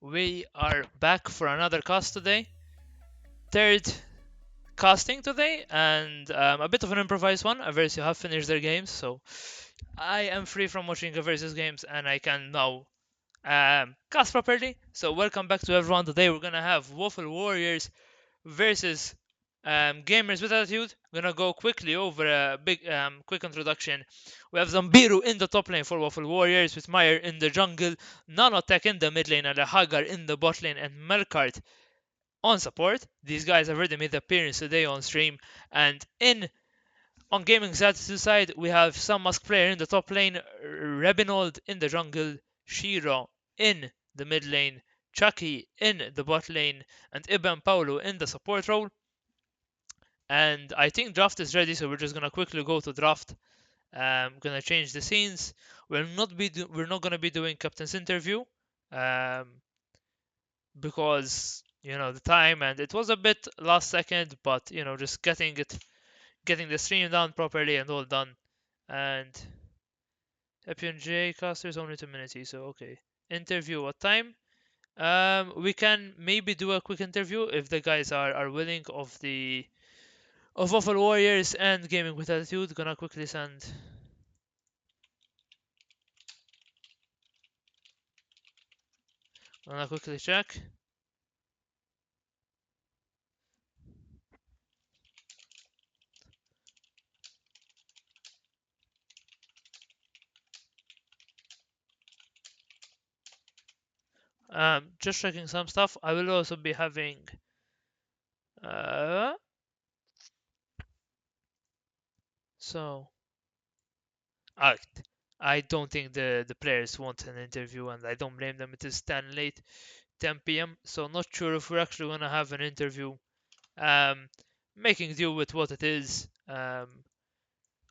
We are back for another cast today. Third casting today, and a bit of an improvised one. Aversi have finished their games, so I am free from watching Aversi's games, and I can now cast properly. So welcome back to everyone. Today we're gonna have Waffle Warriors versus Gamers with Attitude. Gonna go quickly over a big quick introduction. We have Zambiru in the top lane for Waffle Warriors, with Meyer in the jungle, Nanotech in the mid lane, and Hagar in the bot lane, and Melkart on support. These guys have already made the appearance today on stream. And on Gaming's Attitude side, we have some Musk player in the top lane, Rebinold in the jungle, Shiro in the mid lane, Chucky in the bot lane, and Ibn Paulo in the support role. And I think draft is ready, so we're just gonna quickly go to draft. Gonna change the scenes. We're not gonna be doing captain's interview, um, because the time, and it was a bit last second, but just getting the stream done properly and all done. And J casters only 2 minutes, so okay. Interview what time? We can maybe do a quick interview if the guys are willing of Waffle Warriors and Gaming with Attitude. Gonna quickly send. Gonna quickly check. Just checking some stuff. I will also be having so I don't think the players want an interview, and I don't blame them. It is 10 p.m. So not sure if we're actually gonna have an interview. Making do with what it is.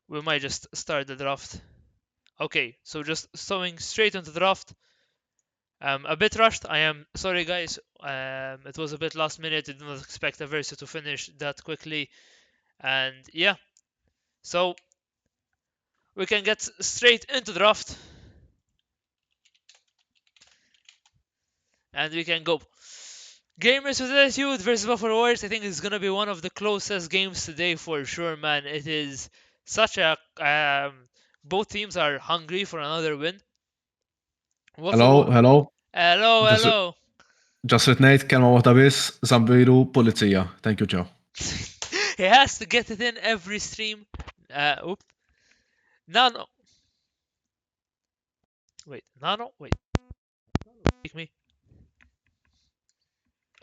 We might just start the draft. Okay, so just throwing straight into the draft. A bit rushed. I am sorry, guys. It was a bit last minute. I did not expect Aversa to finish that quickly, and yeah. So we can get straight into the draft, and we can go. Gamers with Attitude versus Buffalo Warriors. I think it's gonna be one of the closest games today for sure, man. It is such a both teams are hungry for another win. Hello, hello. Hello, Just, hello. just rid ngħid kelma waħda biss, Zambiru Pulizija. Thank you, Joe. He has to get it in every stream. Oops. No. Wait, wait. Take me.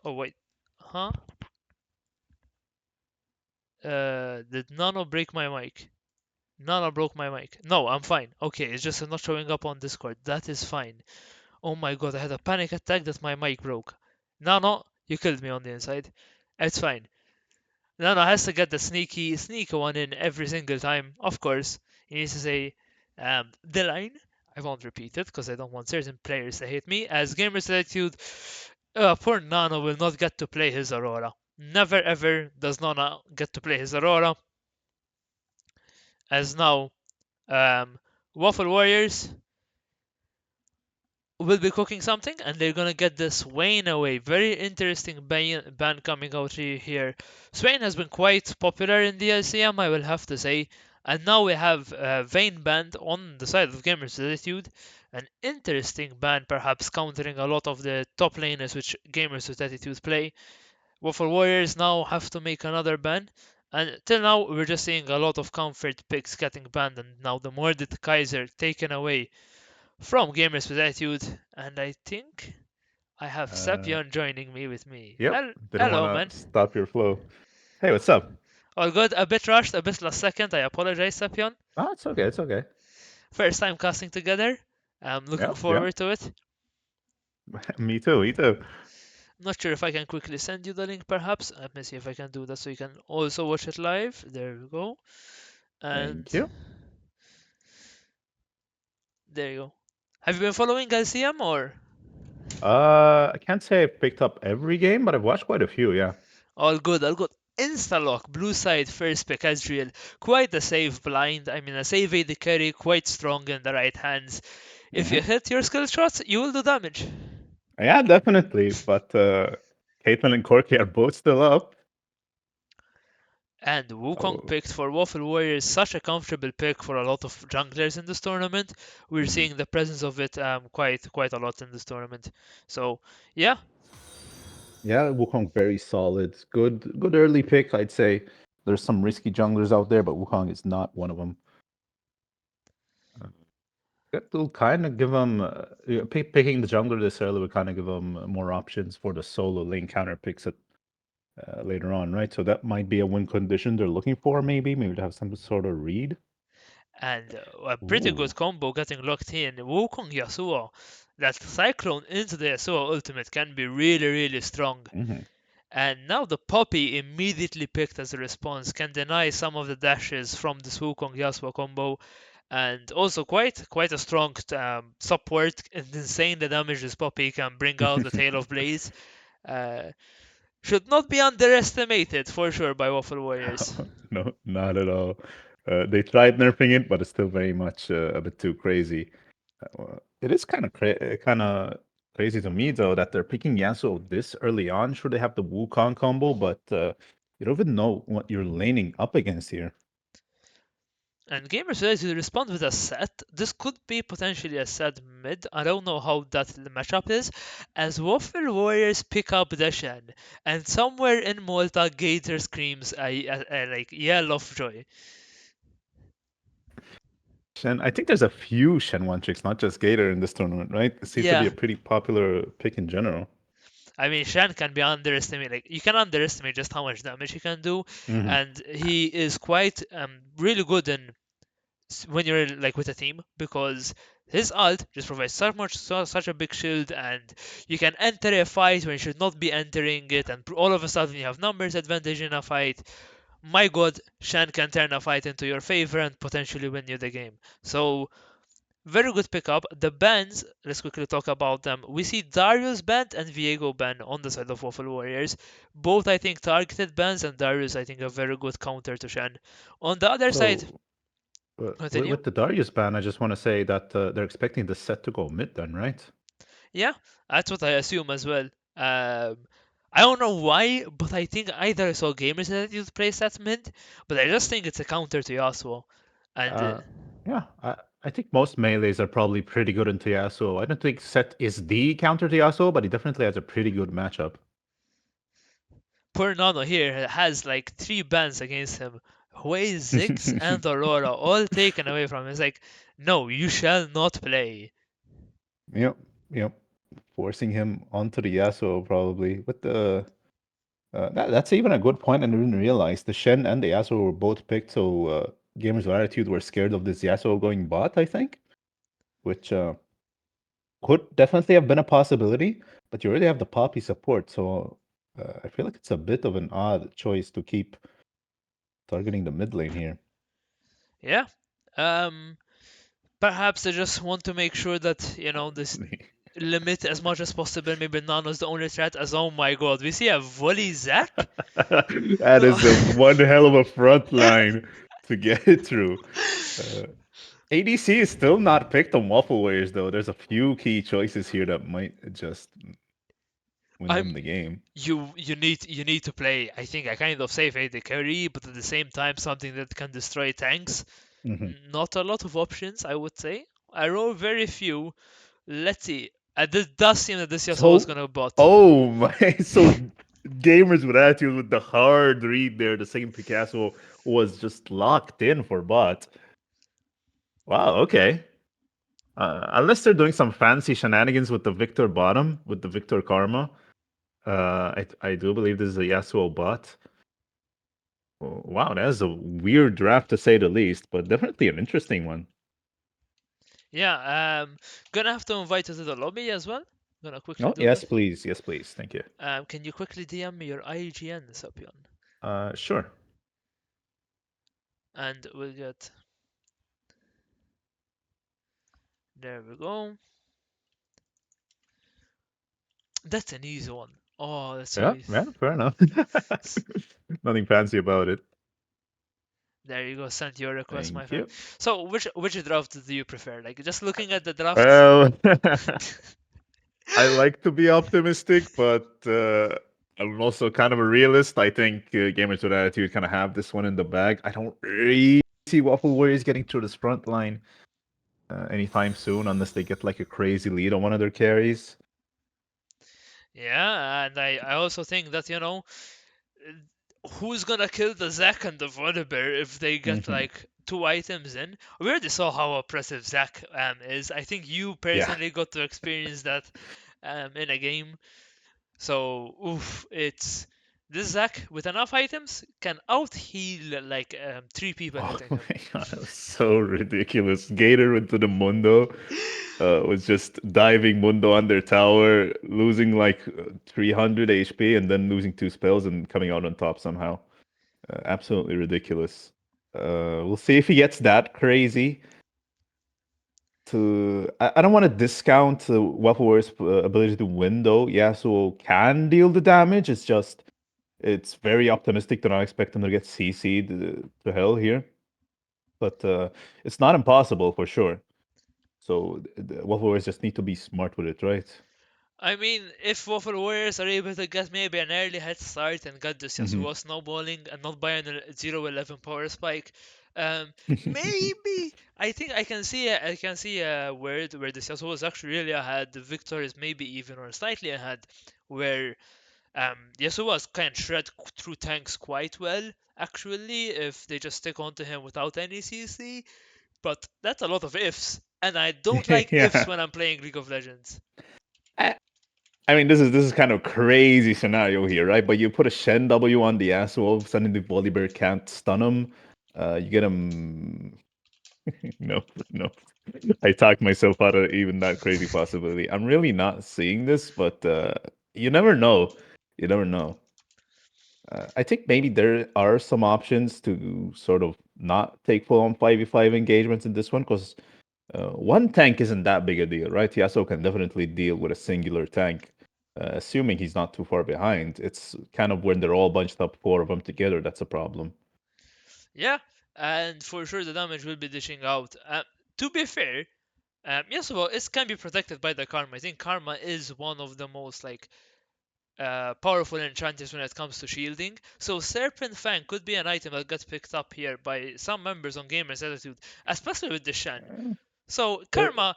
Oh, wait. Huh? Did Nano break my mic? Nano broke my mic. No, I'm fine. Okay, it's just not showing up on Discord. That is fine. Oh my god, I had a panic attack that my mic broke. Nano, you killed me on the inside. It's fine. Nano has to get the sneaky one in every single time. Of course, he needs to say the line. I won't repeat it because I don't want certain players to hate me. As Gamers Attitude, poor Nano will not get to play his Aurora. Never ever does Nano get to play his Aurora. As now, Waffle Warriors will be cooking something, and they're gonna get the Swain away. Very interesting ban coming out here. Swain has been quite popular in the LCM, I will have to say, and now we have Vayne banned on the side of Gamers Attitude. An interesting ban, perhaps countering a lot of the top laners which Gamers with Attitude play. Waffle Warriors now have to make another ban. And till now, we're just seeing a lot of comfort picks getting banned, and now the Mordit Kaiser taken away from Gamers with Attitude. And I think I have Sepion joining me with me. Yep. Didn't Hello, want man. to stop your flow. Hey, what's up? All good. A bit rushed, a bit last second. I apologize, Sepion. Oh, it's okay. It's okay. First time casting together. I'm looking forward to it. Me too. Me too. Not sure if I can quickly send you the link, perhaps. Let me see if I can do that so you can also watch it live. There we go. And Thank you. there you go. Have you been following LCM or? I can't say I picked up every game, but I've watched quite a few. Yeah. All good, all good. Instalock, blue side, first pick Ezreal. Quite a save blind. I mean, a save AD carry, quite strong in the right hands. If you hit your skill shots, you will do damage. Yeah, definitely. But Caitlyn and Corki are both still up. And Wukong Oh, picked for Waffle Warriors, such a comfortable pick for a lot of junglers in this tournament. We're mhm. seeing the presence of it quite a lot in this tournament. So yeah, Yeah, Wukong very solid. Good early pick, I'd say. There's some risky junglers out there, but Wukong is not one of them. That will kind of give him picking the jungler this early will kind of give him more options for the solo lane counter picks at, later on, right? So that might be a win condition they're looking for, maybe to have some sort of read. and a pretty Ooh. good combo getting locked in. Wukong Yasuo, that Cyclone into the Yasuo ultimate can be really strong. Mhm. And now the Poppy immediately picked as a response can deny some of the dashes from this Wukong Yasuo combo, and also quite a strong support. And insane the damage this Poppy can bring out the Tail of Blaze. Uh, should not be underestimated for sure by Waffle Warriors. No, not at all. They tried nerfing it, but it's still very much a bit too crazy. It is kind of crazy to me though that they're picking Yasuo this early on. Sure, they have the Wukong combo, but you don't even know what you're laning up against here. And gamers ready to respond with a set. This could be potentially a set mid. I don't know how that the matchup is. As Waffle Warriors pick up Deshan, and somewhere in Malta, Gator screams a like yell of joy. Shen, I think there's a few Shen one tricks, not just Gator in this tournament, right? It seems to be Yeah, a pretty popular pick in general. I mean Shen can be underestimated. Like you can underestimate just how much damage he can do, Hmm. and he is quite really good in when you're like with a team because his ult just provides such a big shield, and you can enter a fight when you should not be entering it, and all of a sudden you have numbers advantage in a fight. My god, Shen can turn a fight into your favor and potentially win you the game. So very good pickup. The bans, let's quickly talk about them. We see Darius banned and Viego banned on the side of Waffle Warriors. Both, I think, targeted bans, and Darius, I think, a very good counter to Shen. On the other side, So continue. with the Darius ban, I just want to say that they're expecting the set to go mid then, right? Yeah, that's what I assume as well. I don't know why, but I think either I saw gamers that used play that mid, but I just think it's a counter to Yasuo. And Uh, yeah, I think most melees are probably pretty good into Yasuo. I don't think Set is the counter to Yasuo, but he definitely has a pretty good matchup. poor Nano here has like 3 bans against him. Hui, Ziggs, and Aurora all taken away from him. It's like, no, you shall not play. Yep, yep. Forcing him onto the Yasuo probably. With the that's even a good point. I didn't realize the Shen and the Yasuo were both picked, so Gamers of Attitude were scared of this Yasuo going bot, I think, which could definitely have been a possibility. But you already have the Poppy support, so I feel like it's a bit of an odd choice to keep targeting the mid lane here. Yeah. Um, Perhaps they just want to make sure that, this limit as much as possible. Maybe Nano's the only threat. As oh my god, we see a volley Zac. That is a one hell of a front line to get it through. ADC is still not picked on Waffle Warriors though. There's a few key choices here that might just win them I'm the game. you need to play. I think a kind of safe AD carry, but at the same time something that can destroy tanks. Mhm. Not a lot of options, I would say. I roll very few. Let's see. This does seem that this Yasuo is So, gonna bot. oh my, so gamers with attitude with the hard read there, the same Picasso was just locked in for bot. Wow, okay. Unless they're doing some fancy shenanigans with the Victor bottom, with the Victor Karma, I do believe this is a Yasuo bot. Wow, that is a weird draft to say the least, but definitely an interesting one. Yeah, gonna have to invite you to the lobby as well. Gonna quickly Oh, do yes, that. please. Yes, please. Thank you. Can you quickly DM me your IGN, Sapion? Sure. And we'll get. There we go. That's an easy one. Oh, that's so Yeah, easy. yeah, fair enough. Nothing fancy about it. There you go. Send your request, my Thank friend. you. So, which draft do you prefer? Like, just looking at the drafts. Well, I like to be optimistic, but I'm also kind of a realist. I think gamers with attitude kind of have this one in the bag. I don't really see Waffle Warriors getting through this front line anytime soon, unless they get like a crazy lead on one of their carries. Yeah, and I also think that, who's gonna kill the Zac and the Volibear if they get Mhm. like 2 items in? We already saw how oppressive Zac is. I think you Yeah. personally got to experience that in a game. So, oof, it's this Zac with enough items can out heal like 3 people Oh hitting my him. god, that was so ridiculous. Gator into the Mundo was just diving Mundo on their tower, losing like 300 HP and then losing 2 spells and coming out on top somehow. Absolutely ridiculous. We'll see if he gets that crazy. I don't want to discount Waffle Warrior's ability to win though. Yasuo can deal the damage. It's very optimistic to not expect him to get CC'd to hell here. But it's not impossible for sure. So Waffle Warriors just need to be smart with it, right? I mean, if Waffle Warriors are able to get maybe an early head start and get this Hmm. Yasuo snowballing and not buy an 0-11 power spike, maybe I think I can see a world where this Yasuo is actually really ahead. The Victor is maybe even or slightly ahead, where Yasuo is kind of shred through tanks quite well. Actually, if they just stick onto him without any CC, but that's a lot of ifs, and I don't like ifs Yeah. when I'm playing League of Legends. I I mean, this is kind of crazy scenario here, right? But you put a Shen W on the Yasuo, suddenly the Volibear can't stun him. You get him. No, no. I talked myself out of even that crazy possibility. I'm really not seeing this, but you never know. You never know. I think maybe there are some options to sort of not take full on 5v5 engagements in this one because one tank isn't that big a deal, right? Yasuo can definitely deal with a singular tank, assuming he's not too far behind. It's kind of when they're all bunched up, 4 of them together, that's a problem. Yeah, and for sure the damage will be dishing out. To be fair, yes, well, it can be protected by the Karma. I think Karma is one of the most like powerful enchanters when it comes to shielding. So Serpent Fang could be an item that gets picked up here by some members on Gamers Attitude, especially with the Shen. So There, Karma,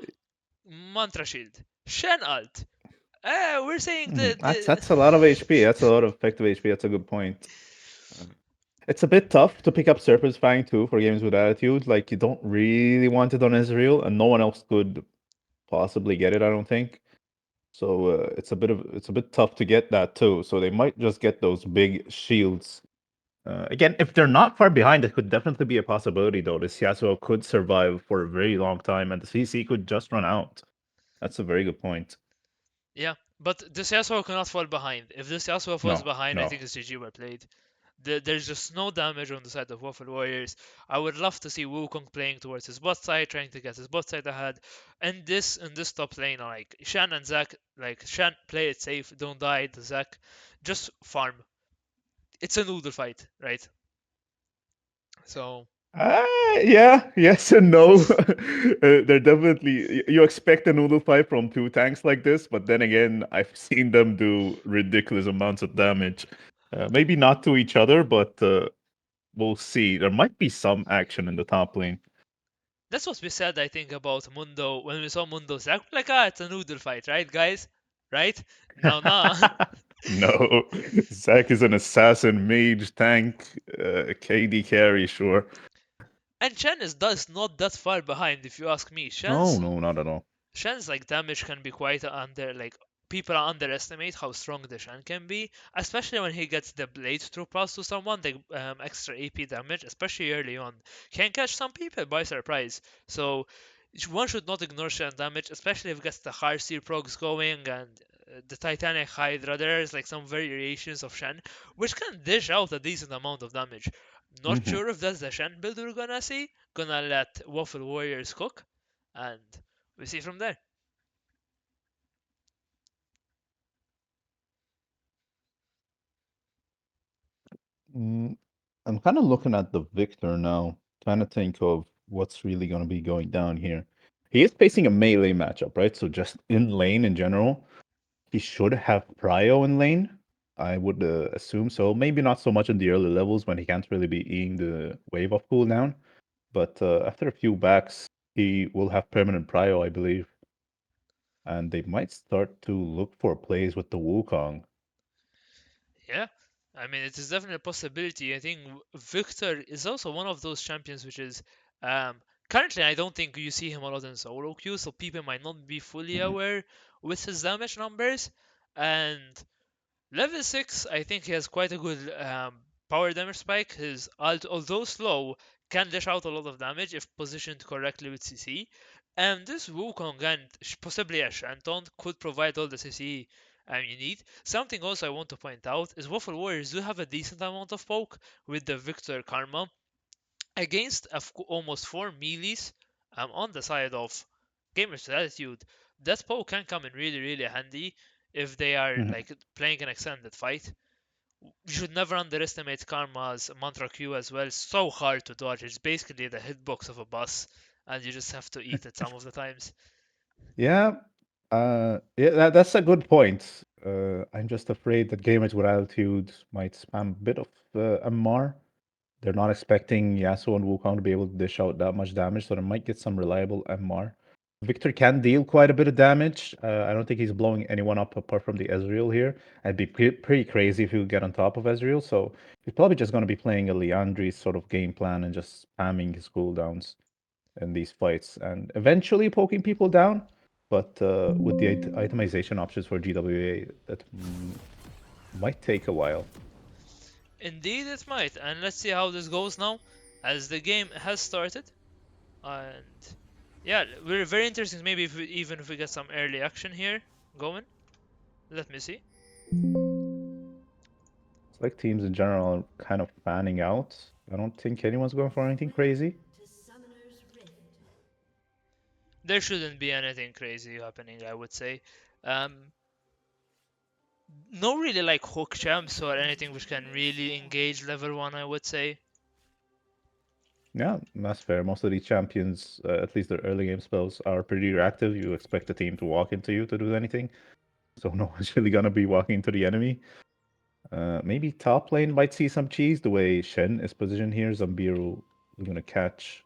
Mantra Shield, Shen Alt. We're saying the that's a lot of HP. That's a lot of effective HP. That's a good point. It's a bit tough to pick up Serpent's Fang too for games with attitude. Like you don't really want it on Ezreal, and no one else could possibly get it. I don't think. So it's a bit tough to get that too. So they might just get those big shields. Again, if they're not far behind, it could definitely be a possibility though. This Yasuo could survive for a very long time, and the CC could just run out. That's a very good point. Yeah, but this Yasuo cannot fall behind. If this Yasuo falls No, behind, I no. think it's GG well played. There's just no damage on the side of Waffle Warriors. I would love to see Wukong playing towards his bot side, trying to get his bot side ahead. And this top lane, like Shan and Zac, like Shan, play it safe, don't die to Zac, just farm. It's a noodle fight, right? So Yeah, yes and no. They're definitely you expect a noodle fight from two tanks like this, but then again, I've seen them do ridiculous amounts of damage. Maybe not to each other, but we'll see. There might be some action in the top lane. that's what we said, I think, about Mundo when we saw Mundo Zac. Like, ah, it's a noodle fight, right, guys? Right? Now, nah. No, Zac is an assassin, mage, tank, KD carry, sure. And Shen is thus not that far behind, if you ask me. No, no, not at all. Shen's like damage can be quite under like people underestimate how strong the Shen can be, especially when he gets the blade through pass to someone, the extra AP damage, especially early on, can catch some people by surprise. So one should not ignore Shen damage, especially if it gets the Heartseer procs going and the Titanic Hydra. There's like some variations of Shen which can dish out a decent amount of damage. Not Mhm. sure if that's the Shen build we're gonna see. Gonna let Waffle Warriors cook, and we see from there. Mm, I'm kind of looking at the Victor now, trying to think of what's really going to be going down here. He is facing a melee matchup, right? So just in lane in general. he should have prio in lane. I would assume so. Maybe not so much in the early levels when he can't really be eating the wave of cooldown. But after a few backs, he will have permanent prio, I believe. And they might start to look for plays with the Wukong. Yeah, I mean, it is definitely a possibility. I think Victor is also one of those champions which is currently I don't think you see him a lot in solo queue, so people might not be fully Mhm. aware with his damage numbers. And level 6, I think he has quite a good power damage spike. His ult, although slow, can dish out a lot of damage if positioned correctly with CC. And this Wukong and possibly a Shanton could provide all the CC you need. Something also I want to point out is Waffle Warriors do have a decent amount of poke with the Victor Karma against almost 4 melees on the side of Gamers Attitude. That poke can come in really, really handy if they are Mhm. like playing an extended fight. You should never underestimate Karma's Mantra Q as well. It's so hard to dodge. It's basically the hitbox of a boss, and you just have to eat it some of the times. Yeah, yeah, that's a good point. I'm just afraid that gamers with altitude might spam a bit of MR. They're not expecting Yasuo and Wukong to be able to dish out that much damage, so they might get some reliable MR. Victor can deal quite a bit of damage. I don't think he's blowing anyone up apart from the Ezreal here. I'd be pretty crazy if he would get on top of Ezreal, so he's probably just going to be playing a Liandry sort of game plan and just spamming his cooldowns in these fights and eventually poking people down. But with the itemization options for GWA, that might take a while. Indeed, it might, and let's see how this goes now, as the game has started. And yeah, we're very interested. Maybe if even if we get some early action here going. Let me see. It's like teams in general are kind of fanning out. I don't think anyone's going for anything crazy. There shouldn't be anything crazy happening, I would say. Um, no really like hook champs or anything which can really engage level 1, I would say. Yeah, that's fair. Most of these champions, at least their early game spells, are pretty reactive. You expect the team to walk into you to do anything. So no one's really gonna be walking to the enemy. Maybe top lane might see some cheese the way Shen is positioned here. Zambiru is gonna catch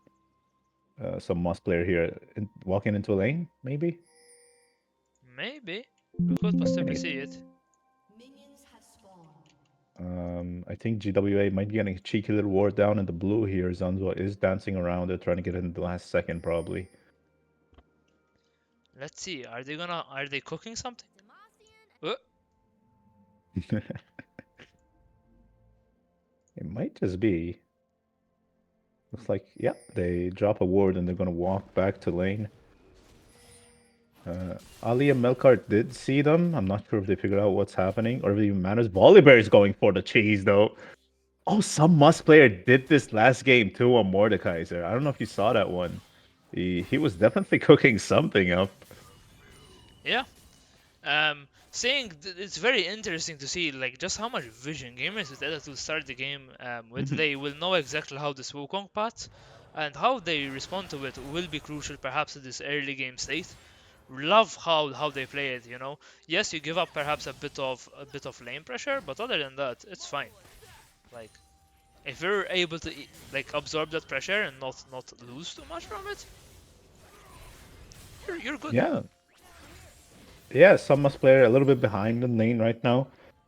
some Moss player here walking into a lane, maybe? Maybe. We could possibly Maybe. see it. I think GWA might be getting a cheeky little ward down in the blue here. Zanzua is dancing around it, trying to get in the last second, probably. Let's see. Are they cooking something? It might just be. Looks like, yeah, they drop a ward and they're gonna walk back to lane. Ali and Melkart did see them. I'm not sure if they figured out what's happening or if it even matters. Volibear is going for the cheese though. Oh, some Musk player did this last game too on Mordekaiser. I don't know if you saw that one. He was definitely cooking something up. Yeah. It's very interesting to see like just how much vision gamers with Attitude start the game with. Mhm. They will know exactly how this Wukong path and how they respond to it will be crucial perhaps at this early game state. Love how they play it, you know. Yes, you give up perhaps a bit of lane pressure, but other than that, it's fine. Like if you're able to like absorb that pressure and not lose too much from it, you're good. Yeah, yeah. Some Musk player a little bit behind in lane right now.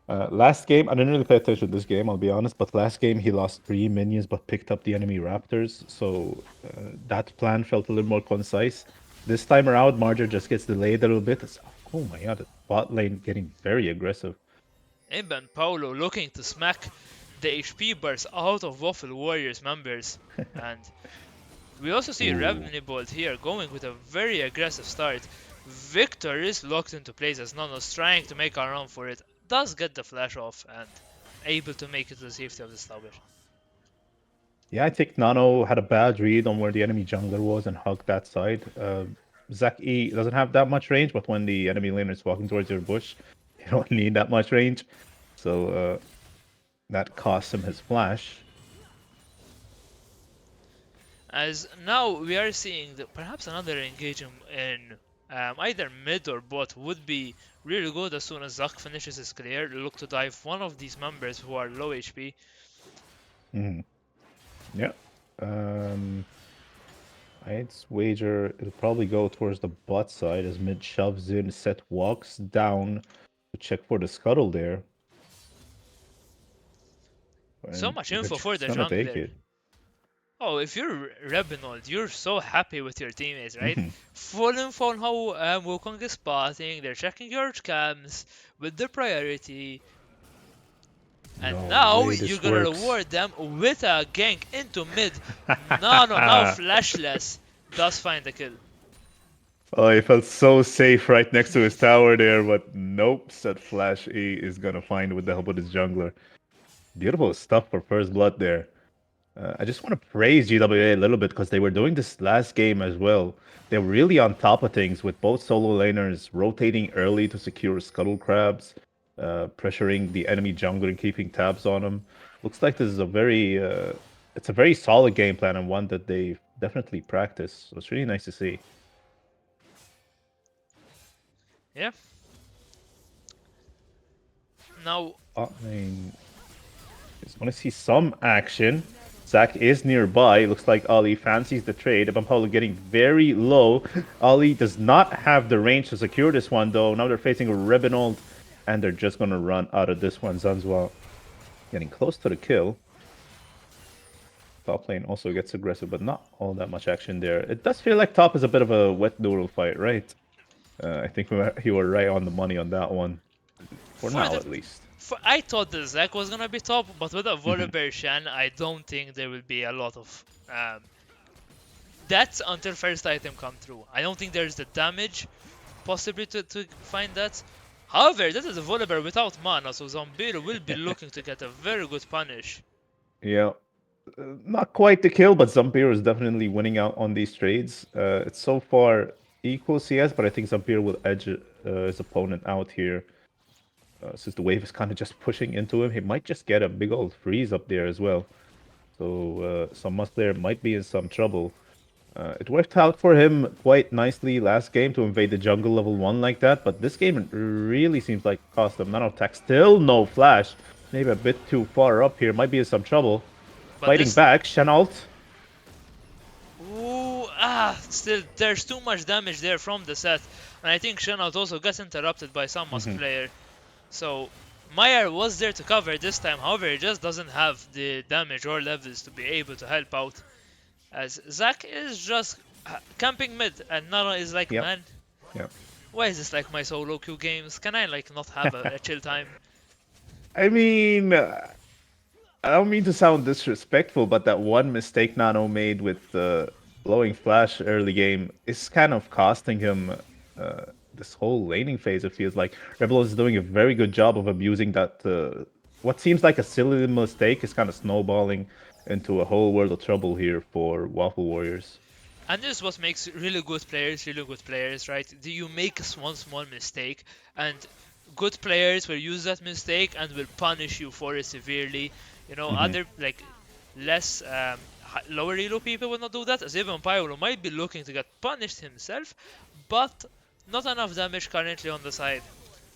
Last game, I didn't really pay attention to this game, I'll be honest. But last game, he lost 3 minions, but picked up the enemy Raptors. So that plan felt a little more concise. This time around, Marger just gets delayed a little bit. Oh my god, the bot lane getting very aggressive. Imba and Paolo looking to smack the HP bars out of Waffle Warriors members. And we also see Ooh. Ravnibold here going with a very aggressive start. Victor is locked into place as Nono's trying to make a run for it. Does get the flash off and able to make it to the safety of this tower. Yeah, I think Nano had a bad read on where the enemy jungler was and hugged that side. Zac E doesn't have that much range, but when the enemy laner is walking towards your bush, you don't need that much range. So that cost him his flash. As now we are seeing perhaps another engagement in either mid or bot would be really good as soon as Zac finishes his clear. Look to dive one of these members who are low HP. Yeah. I'd wager it'll probably go towards the bot side as mid shoves in, Set walks down to check for the scuttle there. So And much they're info for just the gonna take jungler. it. Oh, if you're Rebinold, you're so happy with your teammates, right? Mhm. Full info on how Wukong is spotting, they're checking your cams with the priority, and No now way you're this gonna works. reward them with a gank into mid. No, now Flashless does find the kill. Oh, he felt so safe right next to his tower there, but nope, said Flash E is gonna find with the help of his jungler. Beautiful stuff for first blood there. I just want to praise GWA a little bit because they were doing this last game as well. They were really on top of things with both solo laners rotating early to secure scuttle crabs, pressuring the enemy jungler and keeping tabs on them. Looks like this is it's a very solid game plan and one that they've definitely practiced. So it's really nice to see. Yeah. Now, I mean, just want to see some action. Zac is nearby. Looks like Ali fancies the trade. Pampalo getting very low. Ali does not have the range to secure this one, though. Now they're facing a Rebinold, and they're just going to run out of this one. Zanzua getting close to the kill. Top lane also gets aggressive, but not all that much action there. It does feel like top is a bit of a wet noodle fight, right? I think you were right on the money on that one. For for now, the at least. I thought the Zac was gonna be top, but with a Volibear Shen, I don't think there will be a lot of deaths until first item come through. I don't think there's the damage possibly to find that. However, this is a Volibear without mana, so Zambiro will be looking to get a very good punish. Yeah. Not quite the kill, but Zampir is definitely winning out on these trades. It's so far equal CS, but I think Zampir will edge his opponent out here. Since the wave is kind of just pushing into him, he might just get a big old freeze up there as well. So some Muscler might be in some trouble. It worked out for him quite nicely last game to invade the jungle level 1 like that, but this game really seems like it cost him. Nanotac still no flash. Maybe a bit too far up here, might be in some trouble. But Fighting this, back, Shenalt. ooh, still there's too much damage there from the set, and I think Shenalt also gets interrupted by some Musk player. So Meyer was there to cover this time, however, he just doesn't have the damage or levels to be able to help out. As Zac is just camping mid, and Nana is like, Yep. man, Yep. why is this like my solo queue games? Can I like not have a chill time? I mean, I don't mean to sound disrespectful, but that one mistake Nano made with blowing flash early game is kind of costing him this whole laning phase. It feels like Rebel is doing a very good job of abusing that. What seems like a silly mistake is kind of snowballing into a whole world of trouble here for Waffle Warriors. And this is what makes really good players, right? Do you make one small mistake, and good players will use that mistake and will punish you for it severely. You know, other like less lower elo people will not do that, as even Pyro might be looking to get punished himself, but not enough damage currently on the side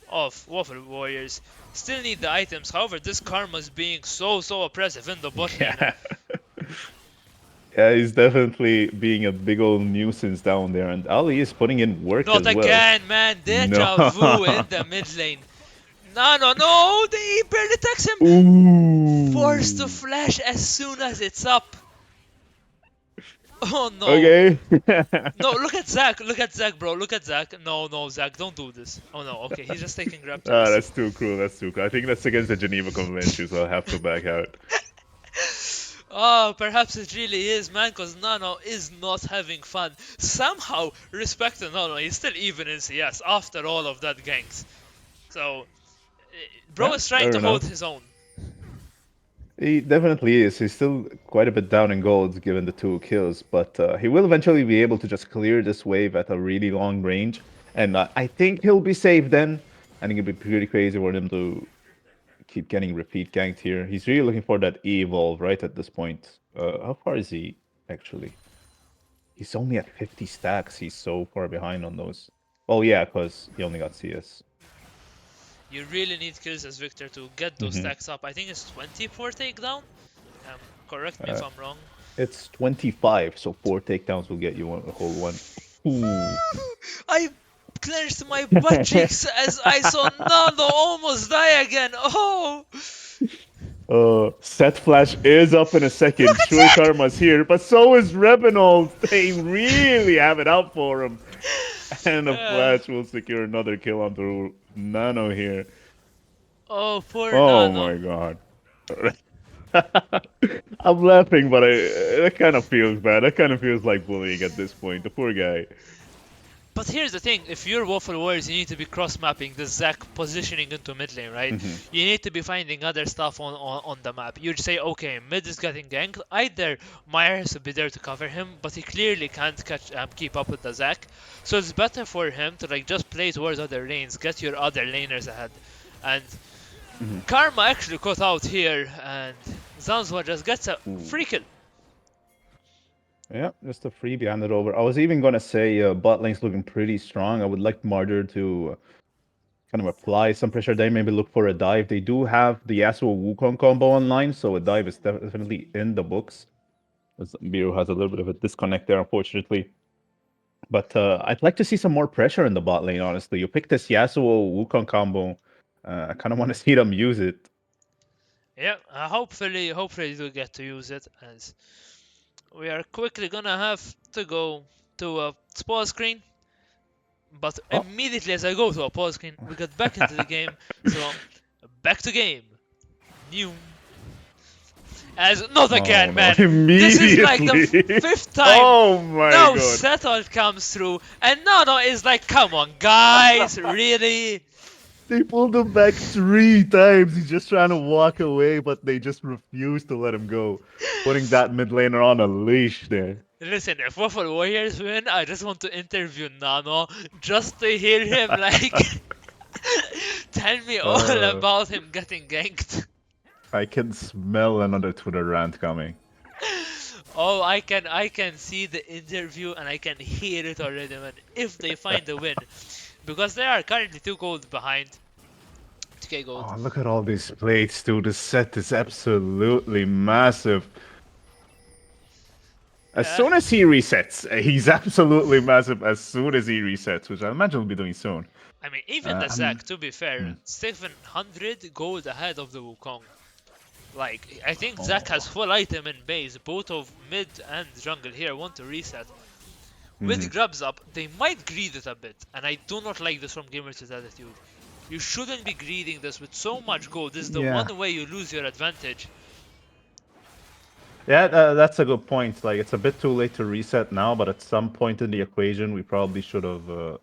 of Waffle Warriors. Still need the items, however, this Karma is being so oppressive in the bot lane. Yeah. Yeah, he's definitely being a big old nuisance down there, and Ali is putting in work Not as well. again, man. Deja vu in the mid lane. No, they barely attacks him. Ooh. Forced to flash as soon as it's up. Oh no. Okay. No, look at Zac, bro. Look at Zac. No, Zac, don't do this. Oh no, okay, he's just taking grab Ah, turrets. that's too cruel. That's too cruel. I think that's against the Geneva Convention, so I'll have to back out. Oh, perhaps it really is, man, because Nano is not having fun. Somehow, respect to Nano, he's still even in CS after all of that ganks. So, bro Yeah, is trying fair to hold enough. his own. He definitely is. He's still quite a bit down in gold given the 2 kills, but he will eventually be able to just clear this wave at a really long range. And I think he'll be safe then. I think it'd be pretty crazy for him to keep getting repeat ganked here. He's really looking for that E-evolve right at this point. How far is he, actually? He's only at 50 stacks. He's so far behind on those. Oh yeah, because he only got CS. You really need kills as Victor to get those Mhm. stacks up. I think it's 24 takedown. Correct me if I'm wrong. It's 25, so 4 takedowns will get you a whole one. Ooh. I clenched my butt cheeks as I saw Nando almost die again. Oh! Set Flash is up in a second. Look at Sure, Zac! Karma's here, but so is Rebinol. They really have it out for him. And a Flash will secure another kill onto Nano here. Oh, poor Oh Nano. my god. I'm laughing, but that kind of feels bad. That kind of feels like bullying at this point. The poor guy. But here's the thing, if you're Waffle Warriors, you need to be cross-mapping the Zac positioning into mid lane, right? You need to be finding other stuff on the map. You'd say, okay, mid is getting ganked. Either Meyer has to be there to cover him, but he clearly can't keep up with the Zac. So it's better for him to like just play towards other lanes, get your other laners ahead. And Karma actually caught out here, and Zanzua just gets a free kill. Yeah, just a freebie handed over. I was even gonna say bot lane's looking pretty strong. I would like Martyr to kind of apply some pressure there, maybe look for a dive. They do have the Yasuo Wukong combo online, so a dive is definitely in the books. Biro has a little bit of a disconnect there, unfortunately. But I'd like to see some more pressure in the bot lane, honestly. You pick this Yasuo Wukong combo. I kind of want to see them use it. Yeah, hopefully you get to use it, as we are quickly gonna have to go to a pause screen. But immediately as I go to a pause screen, we get back into the game. So back to game. New. As not again, no. man. Immediately. This is like the fifth time. Oh my now god. Settled comes through, and Nano is like, come on, guys, really? They pulled him back 3 times. He's just trying to walk away, but they just refuse to let him go. Putting that mid laner on a leash there. Listen, if Waffle Warriors win, I just want to interview Nano just to hear him like tell me all about him getting ganked. I can smell another Twitter rant coming. Oh, I can see the interview and I can hear it already, man. If they find a win, because they are currently 2 gold behind. 2k gold. Oh, look at all these plates, dude. The set is absolutely massive. As soon as he resets, he's absolutely massive as soon as he resets, which I imagine will be doing soon. I mean, even the Zac, to be fair, 700 gold ahead of the Wukong. Like, I think Zac has full item in base. Both of mid and jungle here want to reset. With grabs up, they might greed it a bit, and I do not like this from Gamers' attitude. You shouldn't be greeding this with so much gold. This is the one way you lose your advantage. Yeah, that's a good point. Like, it's a bit too late to reset now, but at some point in the equation, we probably should have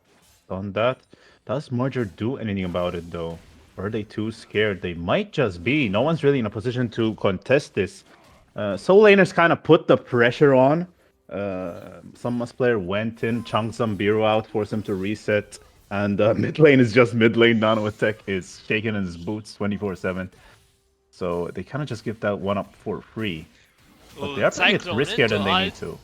done that. Does Marger do anything about it, though? Or are they too scared? They might just be. No one's really in a position to contest this. Soul Laners kind of put the pressure on. Some Must player went in, chunked some Biro out, forced him to reset. And mid lane is just mid lane. Nano Attack is shaking in his boots 24/7. So they kind of just give that one up for free. But they are playing it riskier than they need to.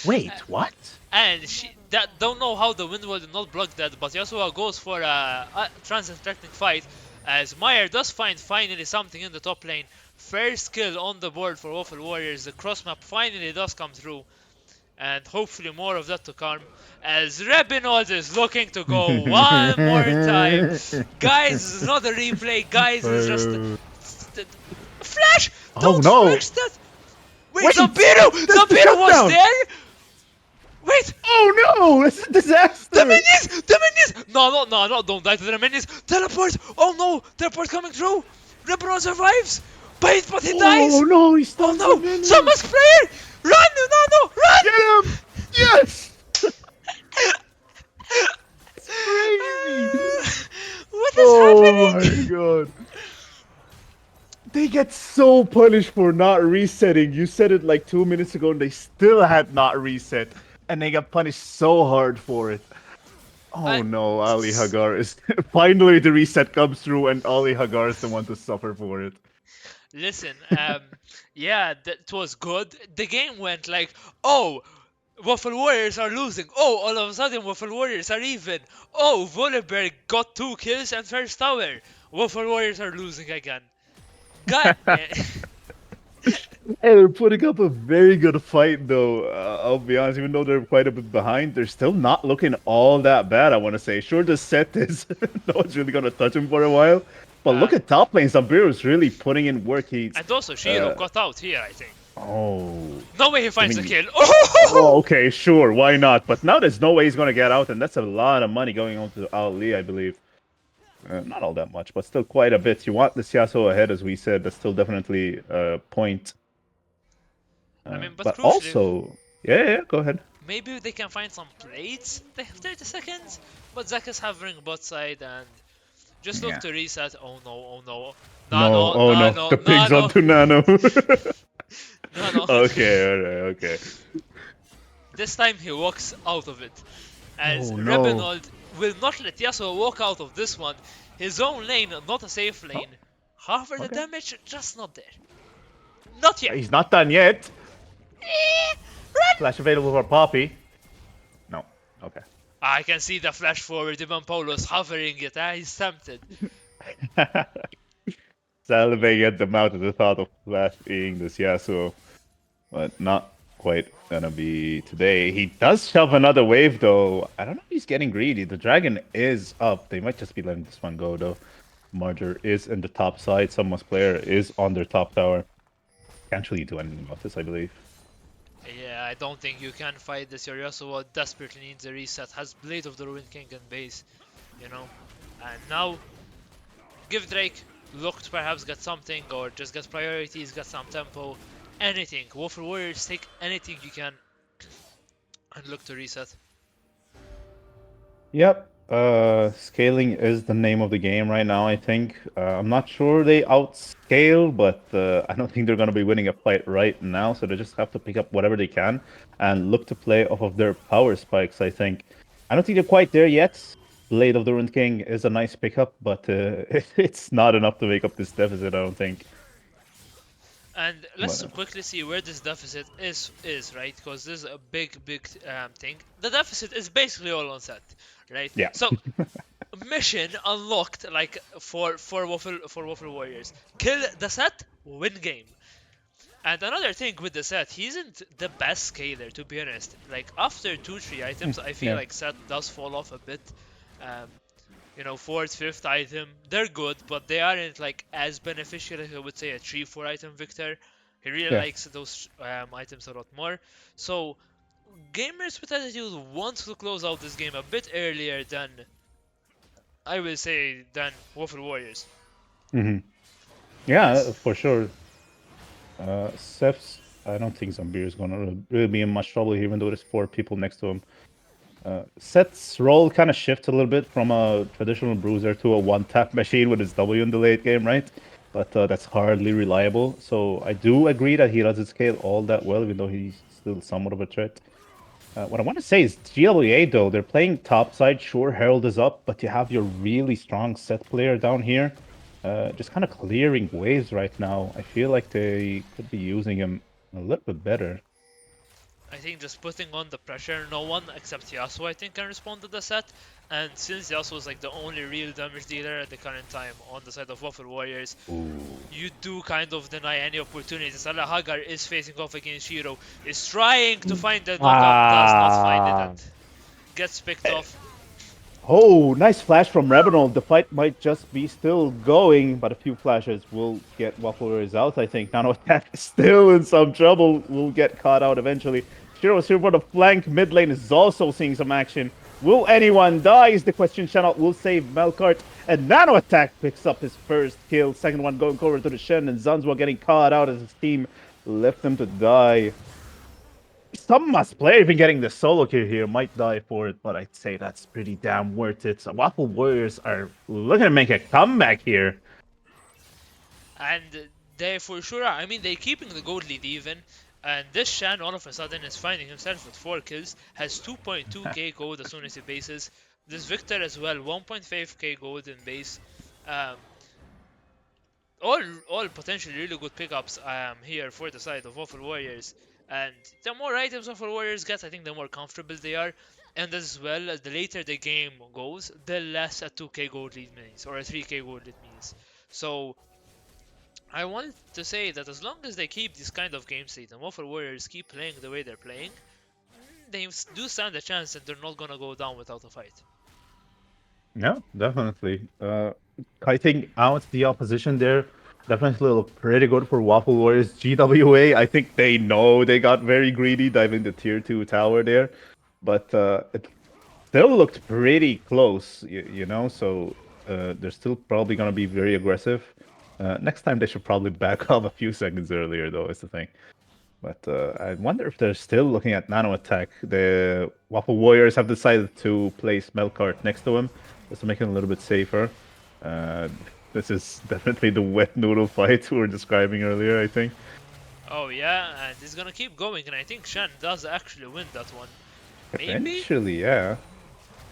Wait, what? And that don't know how the wind will not block that, but Yasuo goes for a trans-interacting fight, as Meyer does find finally something in the top lane. First kill on the board for Waffle Warriors. The cross map finally does come through, and hopefully more of that to come, as Rebinald is looking to go one more time. Guys, this is not a replay. Guys, it's just Flash! Don't flash that! Wait, Zampiru! Zampiru was there? Wait! Oh no! It's a disaster! The minions! The minions! No, don't die to the minions! Teleport! Oh no! Teleport coming through! Rebron survives! But he dies! Oh no, he's Oh no! Someone's player! Run! No! Run! Get him! Yes! It's crazy! What is happening? Oh my god. They get so punished for not resetting. You said it like 2 minutes ago and they still had not reset. And they got punished so hard for it. Oh no, Ali Hagar is... Finally the reset comes through and Ali Hagar is the one to suffer for it. Listen, yeah, that was good. The game went like, oh, Waffle Warriors are losing. Oh, all of a sudden Waffle Warriors are even. Oh, Volibear got 2 kills and first tower. Waffle Warriors are losing again. God man. Hey, they're putting up a very good fight, though. I'll be honest, even though they're quite a bit behind, they're still not looking all that bad, I want to say. Sure, the set is no one's really going to touch him for a while. But look Um, at top lane. Zambiru is really putting in work. and also Shiro Uh, got out here, I think. oh, No way he finds the mean- kill. oh, Oh! okay, sure, why not? But now there's no way he's going to get out, and that's a lot of money going on to Ali, I believe. Not all that much, but still quite a bit. You want the Yasuo ahead, as we said. That's still definitely a point. I mean, but But crucially, also, yeah, go ahead. maybe they can find some plates. They have 30 seconds, but Zack is hovering bot side and just look Yeah. to reset. Oh no, oh no. No, oh no, Nano, the pig's Nano, onto Nano. Nano. Okay, alright, okay. This time he walks out of it. As Oh, no. Rebenold will not let Yasuo walk out of this one. His own lane, not a safe lane. However, the okay. damage just not there. Not yet. He's not done yet. Flash available for Poppy. No, okay. I can see the flash forward. Ivan Paulos hovering it. He's tempted. Salivating at the mouth at the thought of Flash being this Yasuo. But not quite gonna be today. He does shove another wave though. I don't know if he's getting greedy. The dragon is up. They might just be letting this one go though. Marger is in the top side. Someone's player is on their top tower. Can't really do anything about this, I believe. Yeah, I don't think you can fight this. Your Yasuo desperately needs a reset. Has Blade of the Ruined King in base, you know. And now, give Drake. Look to perhaps get something or just get priorities, get some tempo. Anything. Waffle Warriors, take anything you can and look to reset. Yep. Scaling is the name of the game right now, I think. I'm not sure they outscale, but I don't think they're going to be winning a fight right now, so they just have to pick up whatever they can and look to play off of their power spikes, I think. I don't think they're quite there yet. Blade of the Ruined King is a nice pickup, but it's not enough to make up this deficit, I don't think. And let's But, quickly see where this deficit is right? Because this is a big thing. The deficit is basically all on set, right? Yeah. So mission unlocked like for Waffle Warriors. Kill the set, win game. And another thing with the set, he isn't the best scaler to be honest. Like after 2-3 items, I feel Yeah. like set does fall off a bit. Um, you know, 4th, 5th item, they're good, but they aren't like as beneficial as I would say a 3-4 item Victor. He really Yeah. likes those items a lot more. So, gamers with attitude want to close out this game a bit earlier than, I will say, than Waffle Warriors. hmm Yeah, Yes. for sure. Ceph's, I don't think Zambir is gonna really be in much trouble here, even though there's 4 people next to him. Seth's role kind of shifts a little bit from a traditional bruiser to a one-tap machine with his W in the late game, right? But that's hardly reliable. So I do agree that he doesn't scale all that well, even though he's still somewhat of a threat. What I want to say is GWA, though, they're playing topside. Sure, Herald is up, but you have your really strong set player down here. Just kind of clearing waves right now. I feel like they could be using him a little bit better. I think just putting on the pressure, no one except Yasuo I think can respond to the set. And since Yasuo is like the only real damage dealer at the current time on the side of Waffle Warriors, you do kind of deny any opportunities. Salah Hagar is facing off against Shiro, is trying to find the knockup, does not find it, and gets picked off. Oh, nice flash from Rebenold. The fight might just be still going, but a few flashes will get Waffle Warriors out, I think. Nano Attack is still in some trouble. Will get caught out eventually. Shiro's here for the flank. Mid lane is also seeing some action. Will anyone die is the question. Shannon will save Melkart. And Nano Attack picks up his first kill. Second one going over to the Shen, and Zanzua getting caught out as his team left him to die. Some must play even getting the solo kill here might die for it, but I'd say that's pretty damn worth it. So Waffle Warriors are looking to make a comeback here. And they for sure, I mean, they're keeping the gold lead even. And this Shan all of a sudden is finding himself with 4 kills, has 2.2k gold as soon as he bases. This Victor as well, 1.5k gold in base. Um, all potentially really good pickups here for the side of Waffle Warriors. And the more items Waffle Warriors get, I think the more comfortable they are. And as well, as the later the game goes, the less a 2k gold lead means, or a 3k gold lead means. So I want to say that as long as they keep this kind of game state and Waffle Warriors keep playing the way they're playing, they do stand a chance and they're not gonna go down without a fight. Yeah, definitely. Kiting out the opposition there definitely look pretty good for Waffle Warriors. GWA, I think they know they got very greedy diving the tier 2 tower there, but it still looked pretty close, you know, so they're still probably going to be very aggressive. Next time they should probably back off a few seconds earlier, though, is the thing. But I wonder if they're still looking at nano attack. The Waffle Warriors have decided to place Melkart next to him, just to make it a little bit safer. This is definitely the wet noodle fight we were describing earlier, I think. Oh yeah, and it's gonna keep going, and I think Shen does actually win that one. Maybe? Eventually, yeah.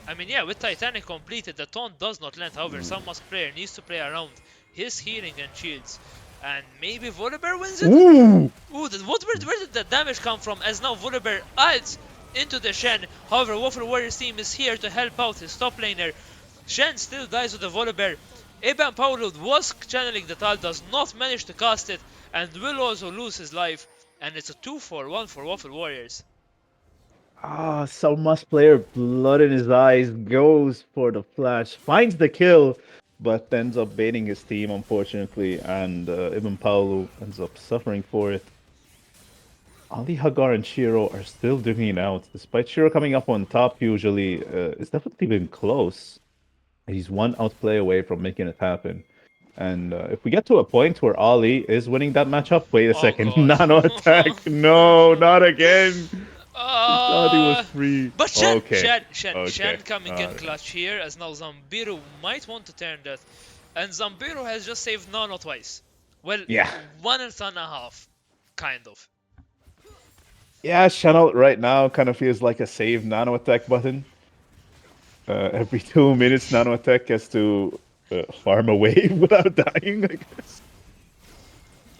I mean, yeah, with Titanic completed, the taunt does not land. However, some Musk player needs to play around his healing and shields. And maybe Volibear wins it? Ooh! Ooh, where did the damage come from? As now Volibear ults into the Shen. However, Waffle Warriors team is here to help out his top laner. Shen still dies with the Volibear. Iban Paulo was channeling the Tal, does not manage to cast it, and will also lose his life. And it's a 2-for-1 for Waffle Warriors. Ah, Salmas player, blood in his eyes, goes for the flash, finds the kill, but ends up baiting his team, unfortunately, and Ibn Paulo ends up suffering for it. Ali Hagar and Shiro are still duking it out, despite Shiro coming up on top usually. It's definitely been close. He's one outplay away from making it happen. And if we get to a point where Ali is winning that matchup, wait a Oh, second, God. nano attack, no, not again. Thought he was free. But Shen, Okay. Shen coming in Alright. clutch here, as now Zambiru might want to turn that. And Zambiru has just saved Nano twice. Well, Yeah. one and a half, kind of. Yeah, Channel right now kind of feels like a save nano attack button. Every 2 minutes, nano attack has to farm away without dying, I guess.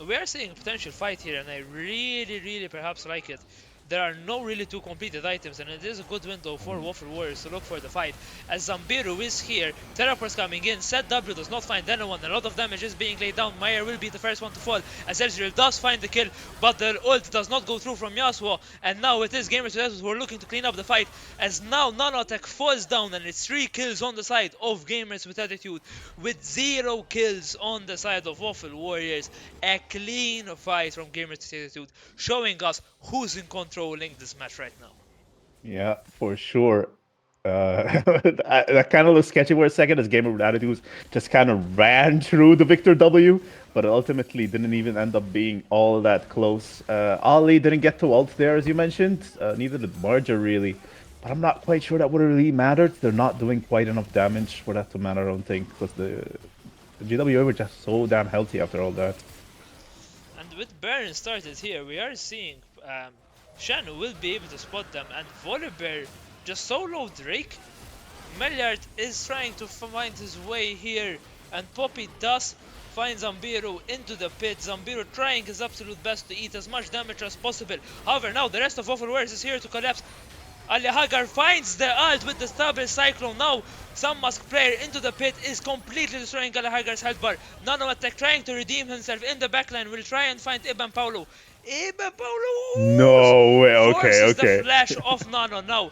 We are seeing a potential fight here, and I really perhaps like it. There are no really two completed items, and it is a good window for Waffle Warriors to look for the fight. As Zambiru is here, Teleport's coming in, Set W does not find anyone, a lot of damage is being laid down, Meyer will be the first one to fall, as Ezreal does find the kill, but the ult does not go through from Yasuo, and now it is Gamers with Attitude who are looking to clean up the fight, as now Nano Attack falls down, and it's 3 kills on the side of Gamers with Attitude, with 0 kills on the side of Waffle Warriors. A clean fight from Gamers with Attitude, showing us who's in controlling this match right now. Yeah, for sure. That kind of looks sketchy for a second as Gamer with Attitudes just kind of ran through the Victor W, but ultimately didn't even end up being all that close. Ali didn't get to ult there, as you mentioned. Neither did Marja, really. But I'm not quite sure that would have really mattered. They're not doing quite enough damage for that to matter, I don't think, because the GWA were just so damn healthy after all that. And with Baron started here, we are seeing Shen will be able to spot them, and Volibear just solo Drake. Meliard is trying to find his way here, and Poppy does find Zambiru into the pit. Zambiru trying his absolute best to eat as much damage as possible. However, now the rest of Waffle Warriors is here to collapse. Ali Hagar finds the ult with the Stable Cyclone. Now, some Musk player into the pit is completely destroying Ali Hagar's health bar. Nano Attack trying to redeem himself in the backline. Will try and find Iban Paulo. Iban Paulo No way, okay, forces okay. the flash of Nano. Now,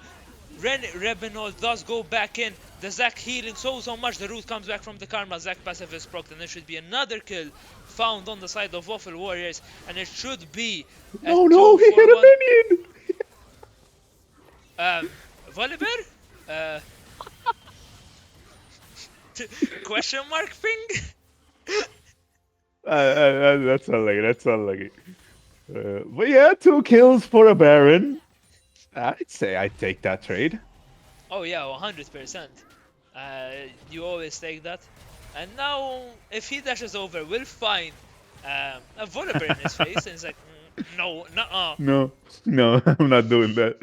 Rebenol does go back in. The Zac healing so much. The root comes back from the Karma. Zac passive is procced, and there should be another kill found on the side of Waffle Warriors, and it should be a No, he hit a 2-for-1. minion! Volibear? Question mark ping? That's unlucky, that's unlucky. But yeah, 2 kills for a Baron. I'd say I'd take that trade. Oh yeah, 100%. You always take that. And now, if he dashes over, we'll find a Volibear in his face, and it's like, no, nuh-uh. No, I'm not doing that.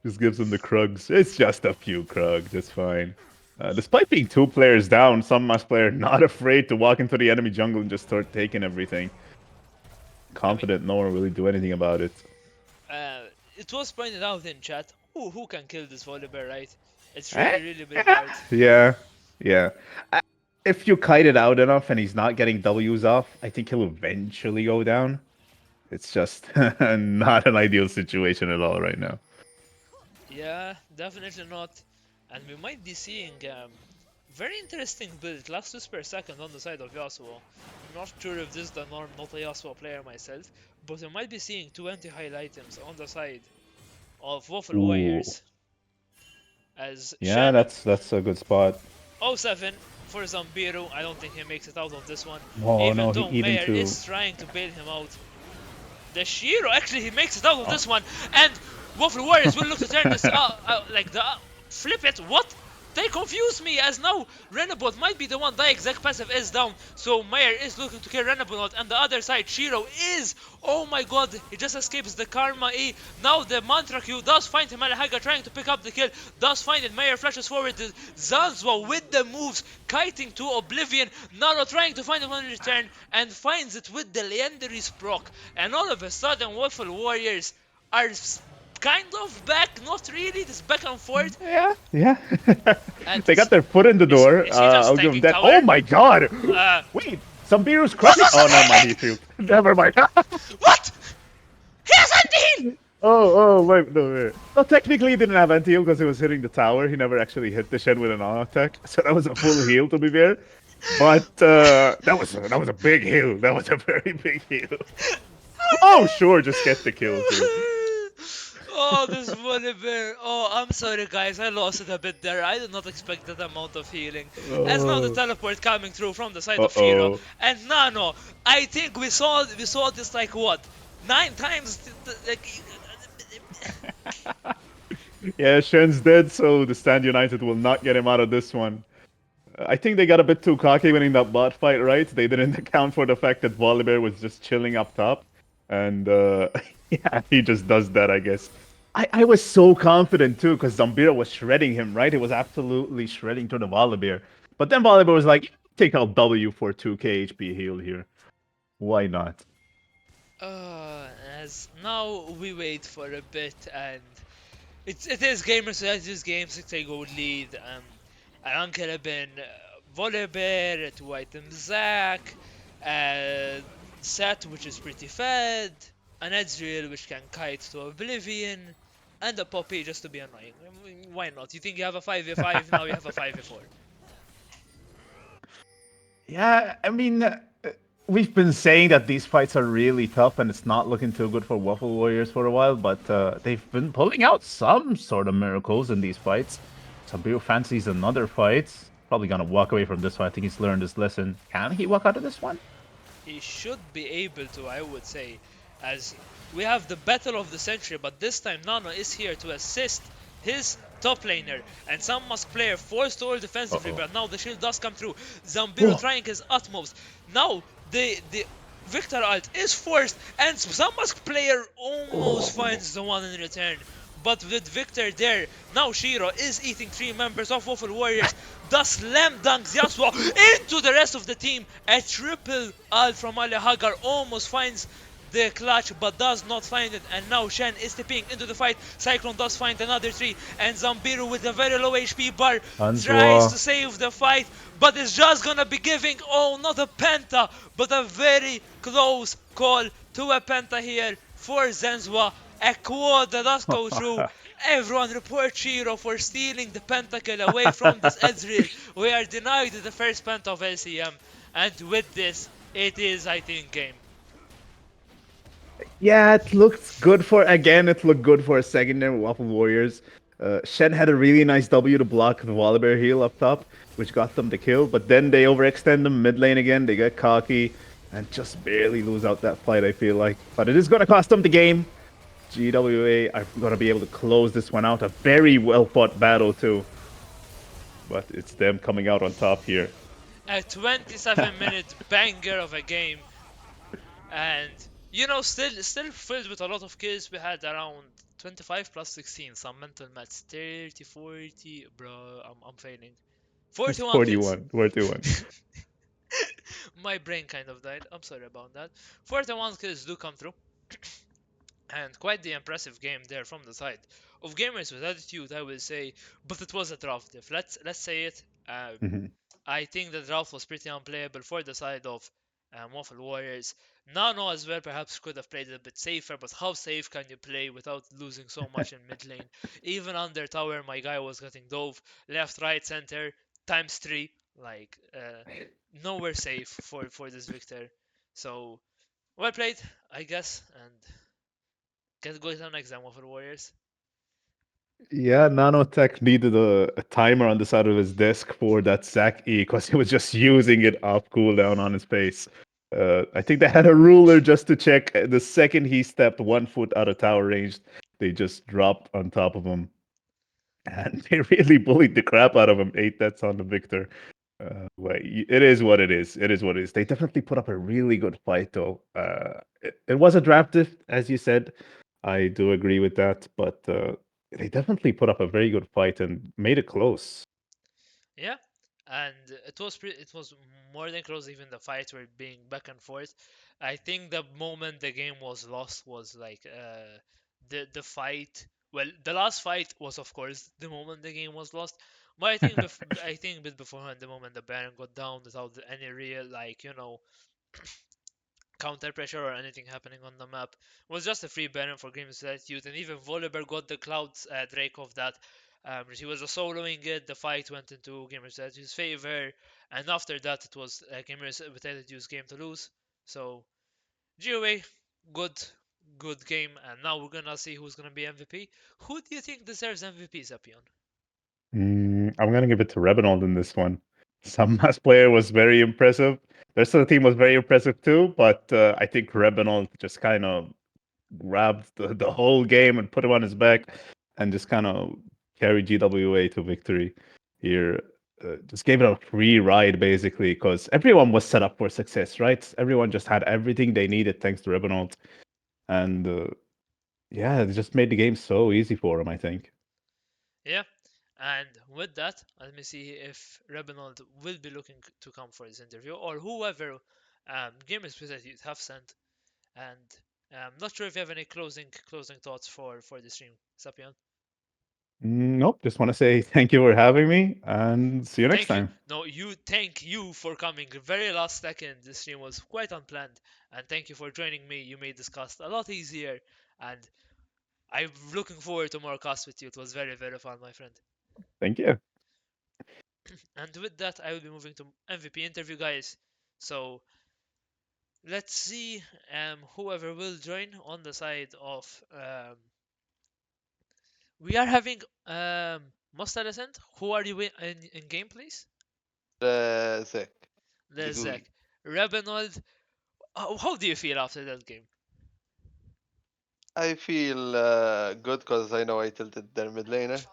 Just gives him the Krugs. It's just a few Krugs, it's fine. Despite being 2 players down, some Musk player not afraid to walk into the enemy jungle and just start taking everything. Confident no one will really do anything about it. it was pointed out in chat. Who can kill this Volibear, right? It's Eh, really been hard. yeah. If you kite it out enough and he's not getting W's off, I think he'll eventually go down. It's just not an ideal situation at all right now. Yeah, definitely not. And we might be seeing very interesting build, last 2 per second on the side of Yasuo. I'm not sure if this is the norm, not a Yasuo player myself, but we might be seeing 2 anti-heal items on the side of Waffle Ooh. Warriors. As Yeah, Shen that's a good spot. 07 for Zambiru, I don't think he makes it out of this one. Oh Even no, though he Mayer too. is trying to bail him out. The Shiro, actually, he makes it out of this one, and Waffle Warriors will look to turn this flip it. What? They confuse me, as now Renabot might be the one the exact passive is down, so Mayer is looking to kill Renabot, and the other side, Shiro is, oh my god, he just escapes the Karma E. Now the Mantra Q does find him, Malahaga trying to pick up the kill, does find it, Mayer flashes forward, Zanzwa with the moves, kiting to Oblivion, Naro trying to find him on return, and finds it with the Legendary Sprock, and all of a sudden Waffle Warriors are kind of back, not really, this back and forth. Yeah. And They got their foot in the door. is he just I'll give tanking them that. tower? Oh my god! Uh, Wait, Zambiru's crushing. Oh, never mind. He failed. Never mind. what? He has anti-heal! Oh, wait, no, wait. No, technically he didn't have anti-heal because he was hitting the tower. He never actually hit the Shen with an auto attack, so that was a full heal to be fair. But that was a big heal. That was a very big heal. Oh, sure, just get the kill too. Oh, this Volibear. Oh, I'm sorry, guys. I lost it a bit there. I did not expect that amount of healing. As now the teleport coming through from the side of Shiro. Uh-oh. And Nano, I think we saw this like what? 9 times? Yeah, Shen's dead, so the Stand United will not get him out of this one. I think they got a bit too cocky winning that bot fight, right? They didn't account for the fact that Volibear was just chilling up top. And yeah, he just does that, I guess. I was so confident too, because Zambira was shredding him, right? It was absolutely shredding to the Volibear. But then Volibear was like, take out W for 2k HP heal here. Why not? As now we wait for a bit, and it is Gamers United game 6 gold lead. Alan Kerabin, Volibear, 2 items Zac, Set, which is pretty fed, an Ezreal, which can kite to Oblivion, and a Poppy just to be annoying. I mean, why not? You think you have a 5v5, now you have a 5v4. Yeah, I mean, we've been saying that these fights are really tough and it's not looking too good for Waffle Warriors for a while, but they've been pulling out some sort of miracles in these fights. Sambiru fancies another fight. Probably gonna walk away from this one. I think he's learned his lesson. Can he walk out of this one? He should be able to, I would say, as we have the battle of the century, but this time Nano is here to assist his top laner, and some Musk player forced to hold defensively, but now the shield does come through. Zambiru trying his utmost. Now the Victor ult is forced, and some Musk player almost finds the one in return. But with Victor there, now Shiro is eating 3 members of Waffle Warriors. Does slam dunks Yasuo into the rest of the team. A triple ult from Ali Hagar almost finds the clutch, but does not find it. And now Shen is stepping into the fight. Cyclone does find another 3, and Zambiru with a very low HP bar tries to save the fight, but it's just gonna be giving, oh, not a penta, but a very close call to a penta here for Zenzwa. A quad that does go through. Everyone report Shiro for stealing the pentakill away from this Ezreal. We are denied the first penta of LCM, and with this, it is, I think, game. Yeah, it looked good for it looked good for a second there with Waffle Warriors. Shen had a really nice W to block the Volibear heal up top, which got them the kill, but then they overextend them mid lane again, they get cocky, and just barely lose out that fight, I feel like. But it is going to cost them the game. GWA are going to be able to close this one out. A very well-fought battle, too. But it's them coming out on top here. A 27-minute banger of a game. And, you know, still filled with a lot of kills. We had around 25 plus 16. Some mental maths. 30, 40. Bro, I'm failing. 41 41. 41. My brain kind of died. I'm sorry about that. 41 kills do come through. And quite the impressive game there from the side of Gamers with Attitude, I will say. But it was a draft diff. Let's say it. Mhm. I think the draft was pretty unplayable for the side of Waffle Warriors. Nano as well perhaps could have played a bit safer, but how safe can you play without losing so much in mid lane? Even under tower, my guy was getting dove left, right, center times three. Like nowhere safe for this victor. So well played, I guess, and get going to the next Waffle Warriors. Yeah, Nanotech needed a timer on the side of his desk for that Zac E because he was just using it off cooldown on his face. I think they had a ruler just to check. The second he stepped 1 foot out of tower range, they just dropped on top of him. And they really bullied the crap out of him. 8 deaths on the Victor. It is what it is. It is what it is. They definitely put up a really good fight, though. It was a draft diff, as you said. I do agree with that, but they definitely put up a very good fight and made it close. Yeah, and it was more than close. Even the fights were being back and forth. I think the moment the game was lost was like the fight. Well, the last fight was of course the moment the game was lost. But I think a bit beforehand, the moment the Baron got down without any real like counter pressure or anything happening on the map. It was just a free Baron for Grimm's Attitude, and even Volibear got the Clouds Drake of that. He was soloing it, the fight went into Gamer's Attitude's favor, and after that it was Gamer's Attitude's game to lose. So, GOA, good, good game, and now we're gonna see who's gonna be MVP. Who do you think deserves MVP, Zapion? I'm gonna give it to Rebenold in this one. Some mass player was very impressive. The rest of the team was very impressive too, but I think Rebenold just kind of grabbed the whole game and put him on his back and just kind of carried GWA to victory here. Just gave it a free ride basically because everyone was set up for success, right? Everyone just had everything they needed thanks to Rebenold. And yeah, it just made the game so easy for him, I think. Yeah, and with that, let me see if Rebenold will be looking to come for this interview or whoever Gamers Attitude have sent. And I'm not sure if you have any closing thoughts for the stream, Sapion. Nope, just want to say thank you for having me and see you next Thank you. time. No, thank you for coming. Very last second. The stream was quite unplanned, and thank you for joining me. You made this cast a lot easier, and I'm looking forward to more casts with you. It was very fun, my friend. Thank you. And with that, I will be moving to MVP interview, guys. So let's see whoever will join on the side of we are having Musta Descent. Who are you in game, please? Zach, the There's GUI. Zach. Rebenold. How do you feel after that game? I feel good because I know I tilted their mid laner.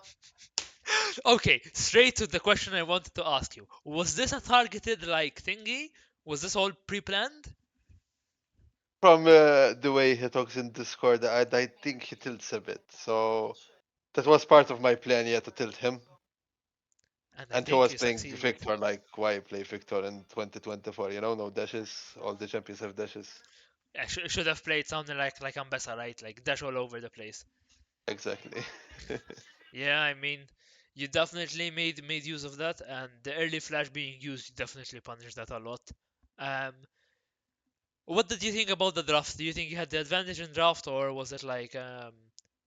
Okay, straight to the question I wanted to ask you. Was this a targeted like thingy? Was this all pre-planned? From the way he talks in Discord, I think he tilts a bit. So that was part of my plan, yeah, to tilt him. And I And he think was you playing succeeded. Victor, like, why play Victor in 2024? You know, no dashes. All the champions have dashes. I should have played something like Ambessa, right? Like dash all over the place. Exactly. Yeah, I mean, you definitely made use of that, and the early flash being used, you definitely punished that a lot. Um, what did you think about the draft? Do you think you had the advantage in draft, or was it like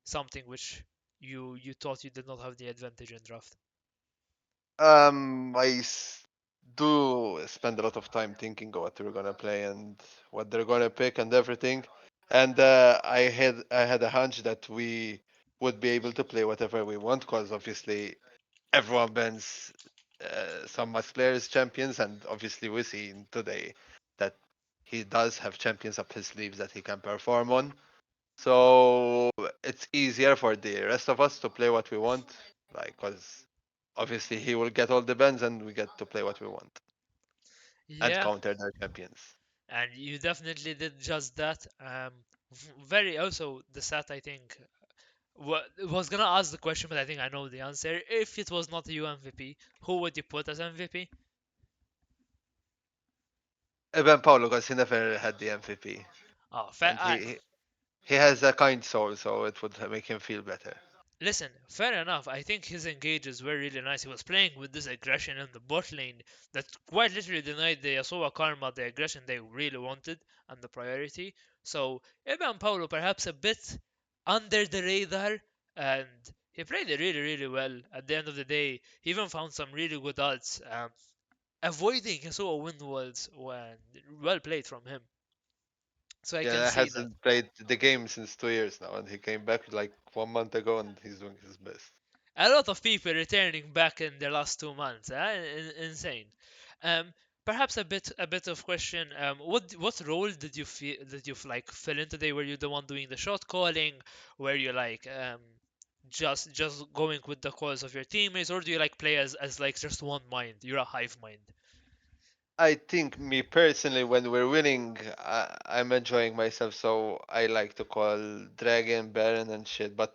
something which you thought you did not have the advantage in draft? Do spend a lot of time thinking of what we're gonna play and what they're gonna pick and everything. And I had a hunch that we would be able to play whatever we want because obviously everyone bans some must players champions, and obviously we see today that he does have champions up his sleeves that he can perform on. So it's easier for the rest of us to play what we want, like because obviously he will get all the bans and we get to play what we want and Yeah, counter their champions. and you definitely did just that. Very also the stat I think was gonna ask the question, but I think I know the answer. If it was not you MVP, who would you put as MVP? Even Paulo, because he never had the MVP, Oh, and he he has a kind soul, so it would make him feel better. Listen, fair enough. I think his engages were really nice. He was playing with this aggression in the bot lane that quite literally denied the Yasuo Karma the aggression they really wanted and the priority. So Iban Paulo perhaps a bit under the radar, and he played it really, really well. At the end of the day, he even found some really good odds. Avoiding Yasuo wind walls when well played from him. So I can Yeah, see that. hasn't played the game since 2 years now, and he came back like 1 month ago, and he's doing his best. A lot of people returning back in the last 2 months. Insane. Um, Perhaps a bit of question. What role did you like fill in today? Were you the one doing the shot calling? Were you like just going with the calls of your teammates, or do you like play as like just one mind? You're a hive mind. I think me personally, when we're winning, I'm enjoying myself, so I like to call Dragon, Baron, and shit. But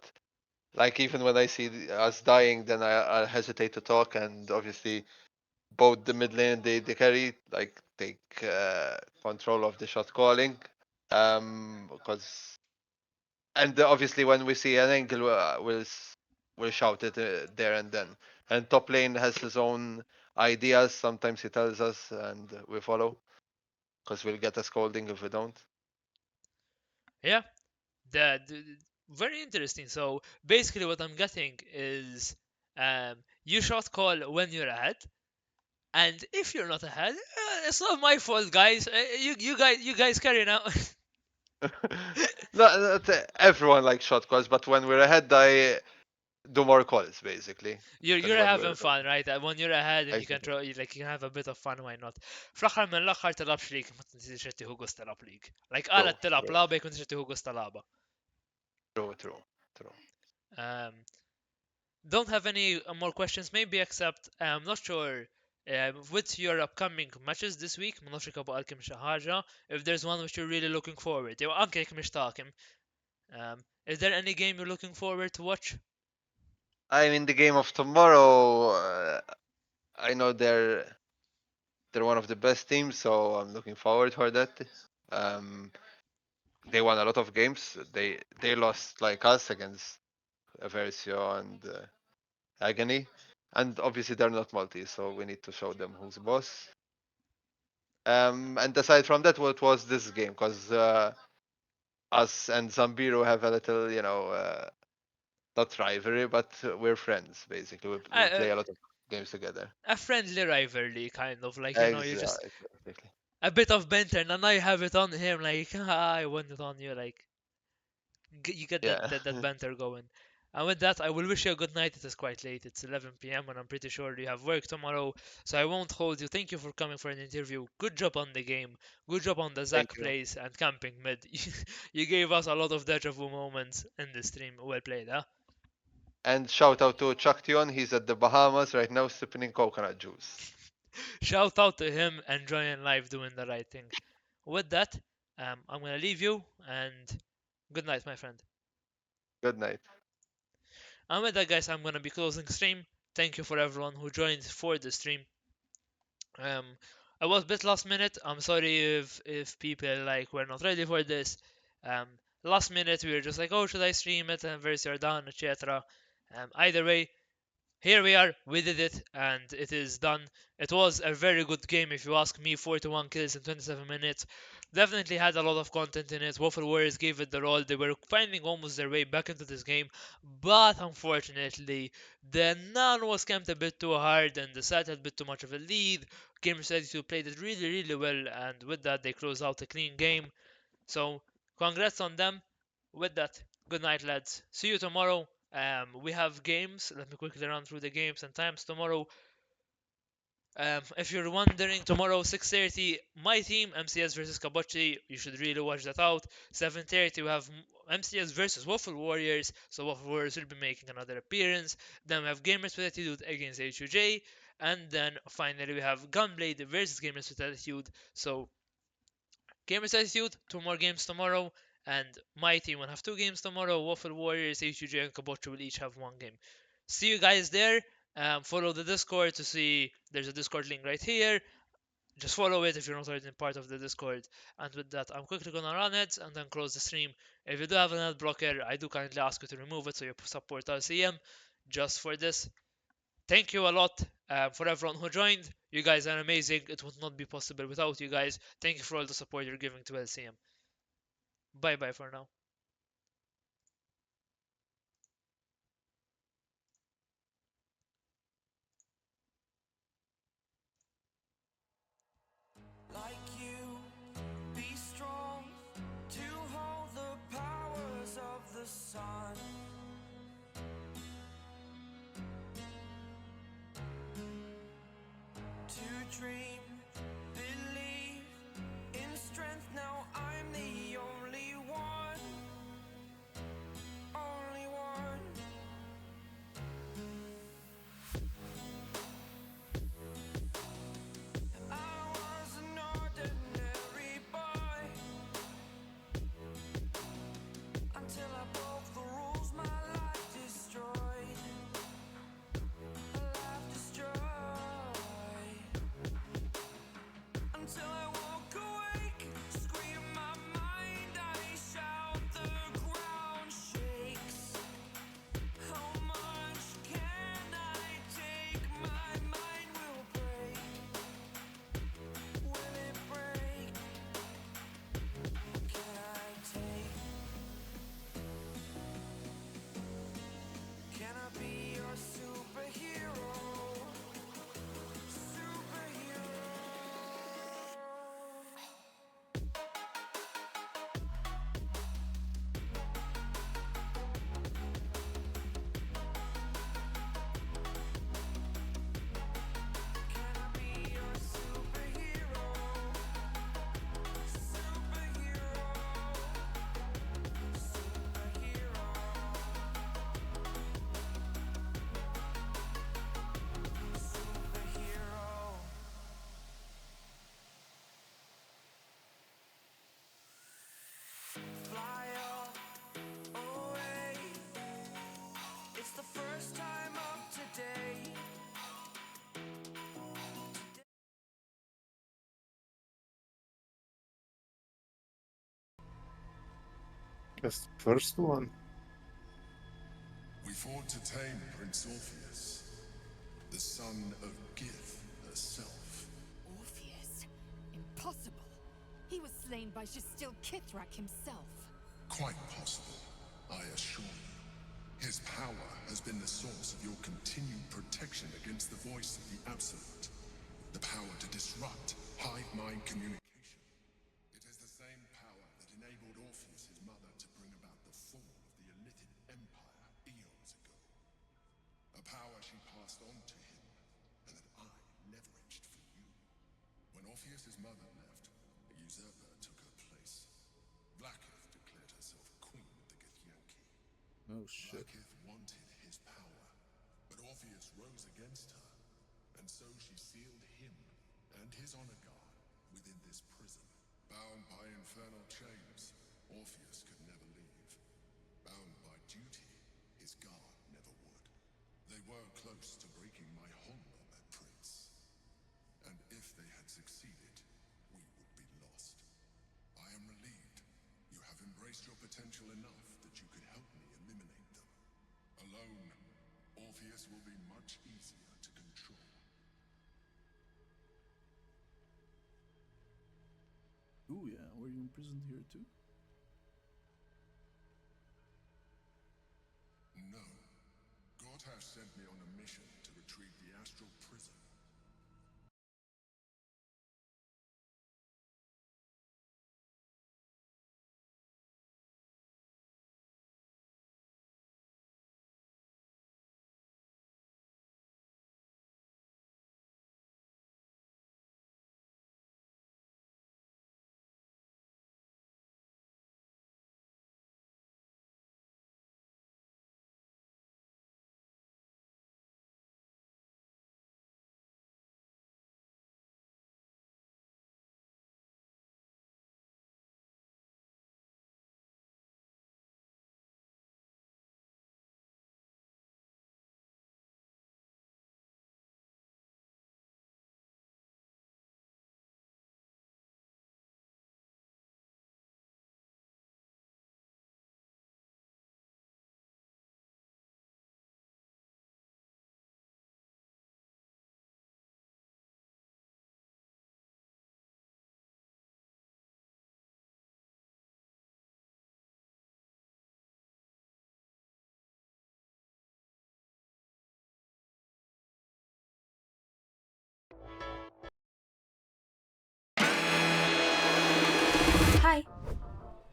like even when I see us dying, then I'll hesitate to talk, and obviously both the mid lane and the carry like take control of the shot calling. Because and obviously when we see an angle, we'll shout it there and then. And top lane has his own ideas. Sometimes he tells us, and we follow, because we'll get a scolding if we don't. Yeah, the very interesting. So basically, what I'm getting is you shot call when you're ahead. And if you're not ahead, it's not my fault, guys. You guys carry now. Not everyone likes shot calls, but when we're ahead, I do more calls basically you're than you're when having we're fun, right? When you're ahead and you can exactly. throw, like you can have a bit of fun. Why not? فالآخر من الآخر تلعب شريك ما تنسيش إنت هو قصة تلعب ليج. Like True, قالت تلعب true, لعبة يكون إنت هو قصة لعبة. true, true, true. Um, don't have any more questions. Maybe except I'm not sure. With your upcoming matches this week, ما نعرفش أبغى ألكم شي حاجة. If there's one which you're really looking forward, يو أنك هيك مش طاقم. Is there any game you're looking forward to watch? I mean, the game of tomorrow. I know they're one of the best teams, so I'm looking forward for that. Um, they won a lot of games. They lost like us against Aversio and Agony, and obviously they're not multi, so we need to show them who's boss. And aside from that, what was this game? Because us and Zambiro have a little, not rivalry, but we're friends basically. We Uh, play a lot of games together. a friendly rivalry, kind of like you just Exactly. a bit of banter, and now you have it on him, like I want it on you, like you get that, Yeah. that banter going. And with that, I will wish you a good night. It is quite late. It's 11 p.m. and I'm pretty sure you have work tomorrow, so I won't hold you. Thank you for coming for an interview. Good job on the game. Good job on the Thank Zac you. plays and camping mid. You gave us a lot of deja vu moments in the stream. Well played, huh? And shout out to Chuck Tion. He's at the Bahamas right now sipping coconut juice. Shout out to him enjoying life, doing the right thing. With that, I'm gonna leave you and good night, my friend. Good night. And with that, guys, I'm gonna be closing stream. Thank you for everyone who joined for the stream. Um, I was a bit last minute. I'm sorry if people like were not ready for this. Um, Last minute we were just like, oh, should I stream it? And versus are done, etc. Either way, here we are, we did it, and it is done. It was a very good game, if you ask me. 41 kills in 27 minutes. Definitely had a lot of content in it. Waffle Warriors gave it the role. They were finding almost their way back into this game, but unfortunately, the Nan was camped a bit too hard, and the side had a bit too much of a lead. Gamers Ready to played it really, really well, and with that, they closed out a clean game. So, congrats on them. With that, good night, lads. See you tomorrow. We have games. Let me quickly run through the games and times tomorrow. If you're wondering, tomorrow 6:30, my team MCS versus Kabochi. You should really watch that out. 7:30 we have MCS versus Waffle Warriors. So Waffle Warriors will be making another appearance. Then we have Gamers with Attitude against HUJ, and then finally we have Gunblade versus Gamers with Attitude. So Gamers Attitude, two more games tomorrow, and my team will have two games tomorrow. Waffle Warriors, HUJ, and Kabocha will each have one game. See you guys there. Follow the Discord to see there's a Discord link right here. just follow it if you're not already part of the Discord. And with that, I'm quickly gonna run it and then close the stream. If you do have an ad blocker, I do kindly ask you to remove it so you support LCM just for this. Thank you a lot for everyone who joined. You guys are amazing. It would not be possible without you guys. Thank you for all the support you're giving to LCM. Bye bye for now. Like you, be strong to hold the powers of the sun. To dream, believe in strength. Now I'm the only one, only one. I was an ordinary boy until I broke the rules. My life destroyed, life destroyed. Until I woke awake, scream my mind, I shout, the ground shakes. How much can I take? My mind will break. Will it break? Can I take? Can I be your superhero? Superhero. Can I be your superhero? Superhero. Superhero. Superhero. Fly away. It's the first time of today. That's the first one. We fought to tame Prince Orpheus, the son of Gith herself. Orpheus? Impossible. He was slain by Jastil Kithrak himself. Quite possible, I assure you. His power has been the source of your continued protection against the voice of the Absolute. The power to disrupt hive mind communication. It is the same power that enabled Orpheus' mother to bring about the fall of the Elithid Empire eons ago. A power she passed on to him, and that I leveraged for you. When Orpheus' mother left, a usurper took her place. Blackith declared herself queen of the Githyanki. Oh shit. Blackith wanted his power, but Orpheus rose against her, and so she sealed him and his honor guard within this prison. Bound by infernal chains, Orpheus could never leave. Bound by duty, his guard never would. They were close to breaking my hold on that prince. And if they had succeeded, we would be lost. I am relieved. You have embraced your potential enough that you could help me eliminate them. Alone, Orpheus will be much easier to control. Ooh yeah, were you imprisoned here too? No. Gortash sent me on a mission to retrieve the astral prison.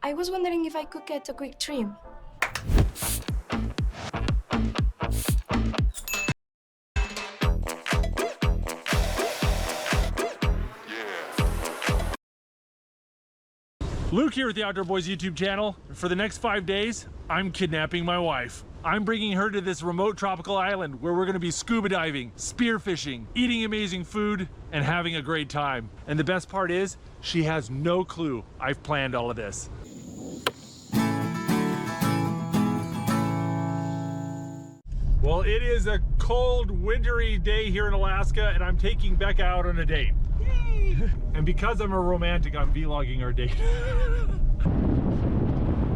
I was wondering if I could get a quick trim. Luke here with the Outdoor Boys YouTube channel. For the next 5 days, I'm kidnapping my wife. I'm bringing her to this remote tropical island where we're gonna be scuba diving, spearfishing, eating amazing food, and having a great time. And the best part is, she has no clue I've planned all of this. Well, it is a cold, wintry day here in Alaska, and I'm taking Becca out on a date. Yay! And because I'm a romantic, I'm vlogging our date.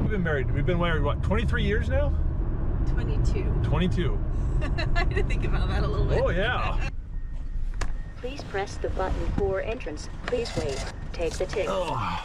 We've been married, what, 23 years now? 22. 22. I had to think about that a little bit. Oh, yeah. Please press the button for entrance. Please wait. Take the ticket. Oh.